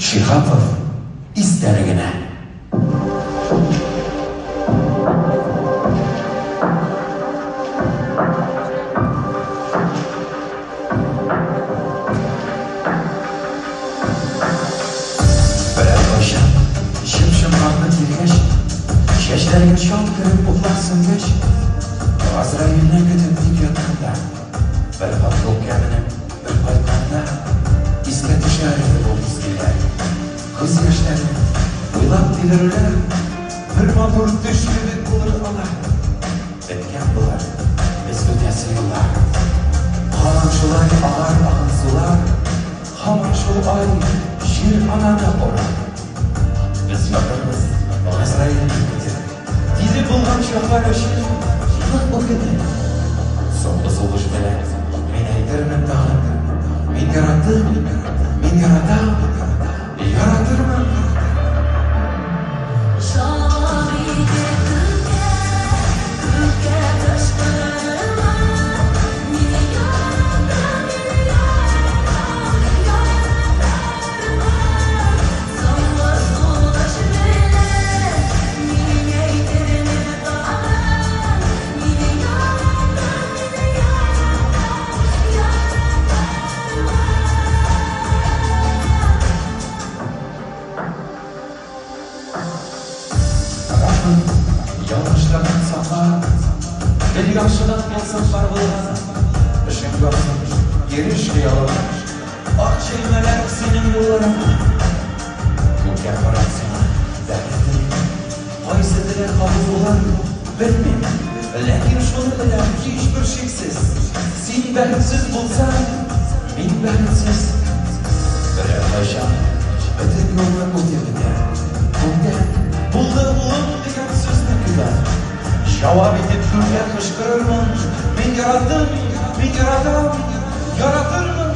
Şihapov isterigine. Keşlerin çok kırıp uhlarsın geç. Azrail'ine götürdük yatağında. Bir patlok kendine, bir balkonda. İsmet işareti bu bizgiler. Kız yaşları, uylap bilirler. Bir mabur düş gibi bulur Allah. Etken bular, biz ötesi yıllar. Haman şulay ağır ağın sular. Haman şu ay, şir anana orar. Biz yakınız, Azrail'in götürdük. Dili bulgan şoför öşür, yıllık bu kadar. Sonda soluş bile, men aytırmın dağın. Men yarattım, men yaratam, yaratırmın. Yanlışlardan saklar, bir yaşlıdan olsun var bulgan. Işın görsün, giriş kıyalım. Ak çelmeler senin yolların. Bu korporasyona dertli. Haysediler havuzlar, bilmem. Lakin şunu bilen ki hiçbir şeysiz. Sen behitsiz bulsan, ben behitsiz. Bir yaşam, öteki yollar ötebide. Buldu bulun diyen sözünü güler. Cevap edip gülge kışkırırmın. Ben yarattım, ben yaratam, yaratırmın.